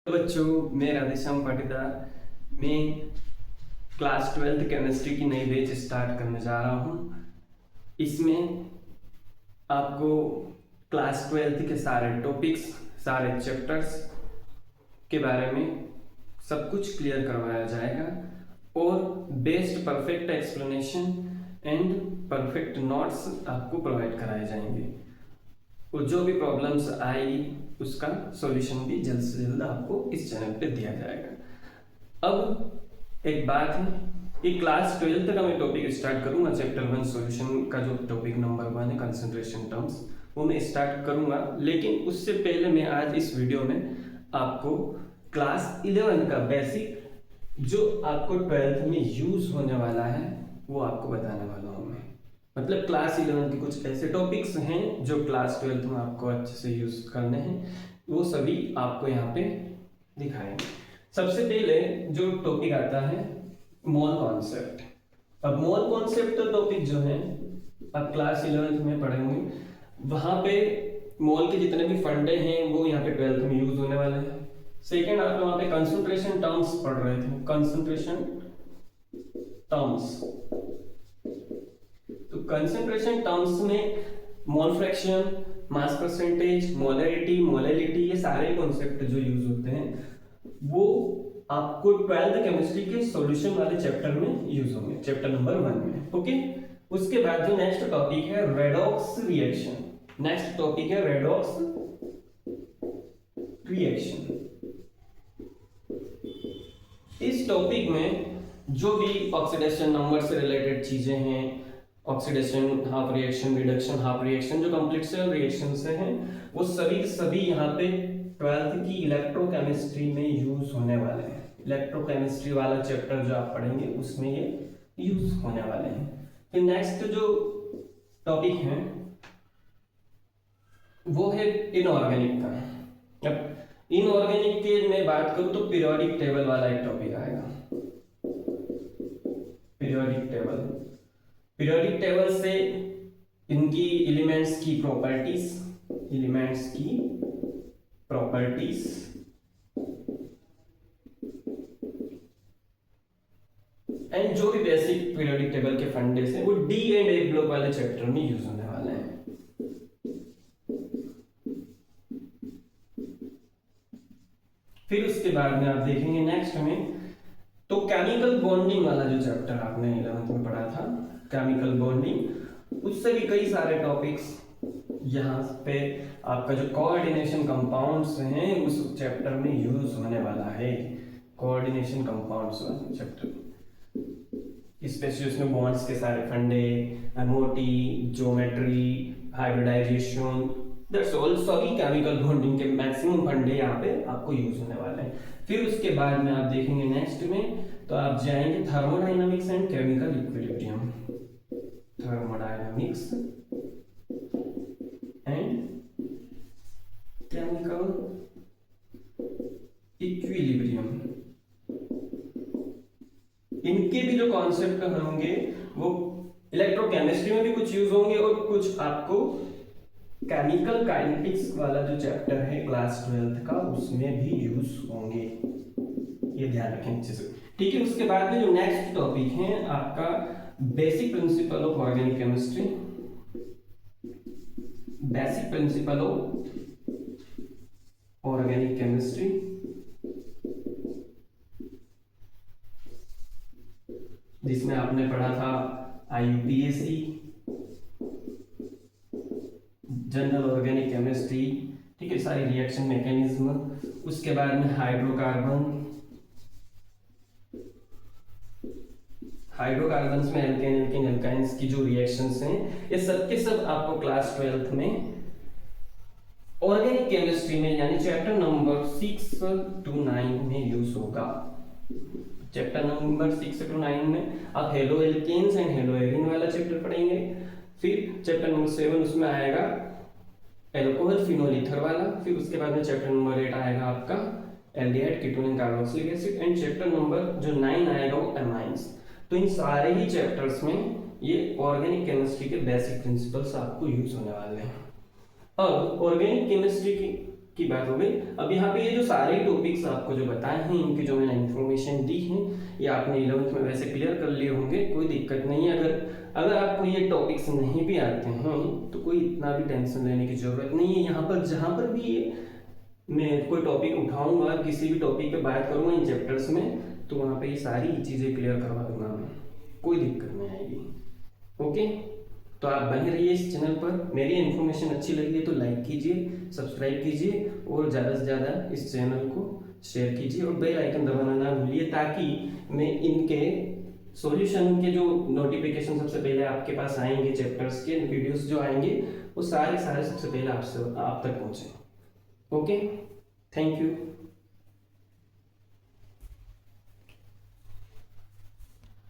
तो बच्चों, मैं राधेश्याम पाटीदार। मैं क्लास 12th केमिस्ट्री की नई बैच स्टार्ट करने जा रहा हूँ। इसमें आपको क्लास 12th के सारे टॉपिक्स, सारे चैप्टर्स के बारे में सब कुछ क्लियर करवाया जाएगा और best perfect explanation and perfect notes आपको प्रोवाइड कराए जाएंगे और जो भी प्रॉब्लम्स आएगी उसका सॉल्यूशन भी जल्द से जल्द आपको इस चैनल पे दिया जाएगा। अब एक बात है कि क्लास 12th का मैं टॉपिक स्टार्ट करूंगा। चैप्टर 1 सॉल्यूशन का जो टॉपिक नंबर 1 है कंसंट्रेशन टर्म्स, वो मैं स्टार्ट करूंगा। लेकिन उससे पहले मैं आज इस वीडियो में आपको क्लास 11 का बेसिक जो आपको 12th में यूज होने वाला है वो आपको बताने वाला हूँ मैं। मतलब क्लास 11 के कुछ ऐसे टॉपिक्स हैं जो क्लास 12th में आपको अच्छे से यूज करने हैं, वो सभी आपको यहाँ पे दिखाएंगे। सबसे पहले जो टॉपिक आता है मोल कॉन्सेप्ट। अब मोल कॉन्सेप्ट टॉपिक जो है आप क्लास 11th में पढ़ेंगे, वहां पे मोल के जितने भी फंडे हैं वो यहाँ पे 12th में यूज होने वाले हैं। सेकेंड, आप वहां पे कंसंट्रेशन टर्म्स पढ़ रहे थे, कंसंट्रेशन टर्म्स। तो कंसंट्रेशन टर्म्स में mole fraction, mass percentage, molarity, molality, ये सारे कॉन्सेप्ट जो यूज होते हैं वो आपको 12th केमिस्ट्री के सॉल्यूशन वाले चैप्टर में यूज होंगे, चैप्टर नंबर 1 में। ओके, उसके बाद जो नेक्स्ट टॉपिक है रेडॉक्स रिएक्शन। नेक्स्ट टॉपिक है रेडॉक्स रिएक्शन। इस टॉपिक में जो भी ऑक्सीडेशन नंबर से रिलेटेड चीजें हैं, oxidation half reaction, reduction half reaction, जो कंप्लीट सेल रिएक्शन से हैं, वो सभी यहाँ पे 12th की इलेक्ट्रोकेमिस्ट्री में यूज होने वाले हैं। इलेक्ट्रोकेमिस्ट्री वाला चैप्टर जो आप पढ़ेंगे उसमें ये यूज होने वाले हैं। फिर नेक्स्ट जो टॉपिक है वो है इनऑर्गेनिक का। अब इनऑर्गेनिक के मैं बात करूं तो पीरियोडिक टेबल वाला एक टॉपिक आएगा। पीरियोडिक टेबल, पीरियोडिक टेबल से इनकी एलिमेंट्स की प्रॉपर्टीज, एलिमेंट्स की प्रॉपर्टीज एंड जो भी बेसिक पीरियोडिक टेबल के फंडेस हैं वो डी एंड ए ब्लॉक वाले चैप्टर में यूज होने वाले हैं। फिर उसके बाद में आप देखेंगे नेक्स्ट में तो केमिकल बॉन्डिंग वाला जो चैप्टर आपने 11th में पढ़ा था, केमिकल बॉन्डिंग, उससे भी कई सारे टॉपिक्स यहाँ पे आपका जो कोऑर्डिनेशन कंपाउंड्स हैं उस चैप्टर में यूज होने वाला है। कोऑर्डिनेशन कंपाउंड्स वाला चैप्टर, स्पेशली उसमें बॉन्ड्स के सारे फंडे, MOT, geometry, hybridization, that's all, सभी केमिकल बॉन्डिंग के मैक्सिमम फंडे यहाँ पे आपको यूज होने वाले हैं। फिर उसके बाद में आप देखेंगे नेक्स्ट में तो आप जाएंगे thermodynamics and chemical equilibrium. Thermodynamics and chemical equilibrium, इनके भी जो कॉन्सेप्ट होंगे वो इलेक्ट्रोकेमिस्ट्री में भी कुछ यूज होंगे और कुछ आपको केमिकल काइनेटिक्स वाला जो चैप्टर है क्लास 12th का उसमें भी यूज होंगे, ये ध्यान रखें अच्छे से। ठीक है, उसके बाद में जो नेक्स्ट टॉपिक है आपका basic principle of organic chemistry. Basic principle of organic chemistry, जिसमें आपने पढ़ा था आईयूपीएसी, जनरल ऑर्गेनिक केमिस्ट्री, ठीक है, सारी रिएक्शन मैकेनिज्म। उसके बाद में हाइड्रोकार्बन, हाइड्रोकार्बन्स में एल्केन, एल्केन, एल्काइंस की जो रिएक्शंस हैं, ये सब के सब आपको क्लास 12th में ऑर्गेनिक केमिस्ट्री में यानी चैप्टर नंबर 6 to 9 में यूज होगा। चैप्टर नंबर 6 to 9 में आप haloalkanes and haloarenes वाला चैप्टर पढ़ेंगे। फिर चैप्टर नंबर 7 उसमें आएगा एल्कोहल फिनोल ईथर वाला। फिर उसके बाद में चैप्टर नंबर 8 आएगा आपका aldehyde, ketone and carboxylic acid. And chapter number जो 9 आएगा वो एमाइंस। तो इन सारे ही चैप्टर्स में ये ऑर्गेनिक केमिस्ट्री के बेसिक प्रिंसिपल्स आपको यूज होने वाले हैं। अब ऑर्गेनिक केमिस्ट्री की की बात हो गई। अब यहाँ पे ये जो सारे टॉपिक्स आपको जो बताए हैं, इनकी जो मैंने इन्फॉर्मेशन दी है, ये आपने 11th में वैसे क्लियर कर लिए होंगे, कोई दिक्कत नहीं है। अगर आपको ये टॉपिक्स नहीं भी आते हैं तो कोई इतना भी टेंशन लेने की जरूरत नहीं है। यहाँ पर जहाँ पर भी मैं कोई टॉपिक उठाऊंगा, किसी भी टॉपिक पे बात करूंगा इन चैप्टर्स में, तो वहाँ पे ये सारी चीज़ें क्लियर करवा दूंगा मैं, कोई दिक्कत नहीं आएगी। ओके, तो आप बने रहिए इस चैनल पर। मेरी इन्फॉर्मेशन अच्छी लगी है तो लाइक कीजिए, सब्सक्राइब कीजिए और ज़्यादा से ज़्यादा इस चैनल को शेयर कीजिए और बेल आइकन दबाना ना भूलिए, ताकि मैं इनके सॉल्यूशन के जो नोटिफिकेशन सबसे पहले आपके पास आएंगे, चैप्टर्स के वीडियोस जो आएंगे वो सारे सबसे पहले आप तक पहुँचे। Okay, thank you.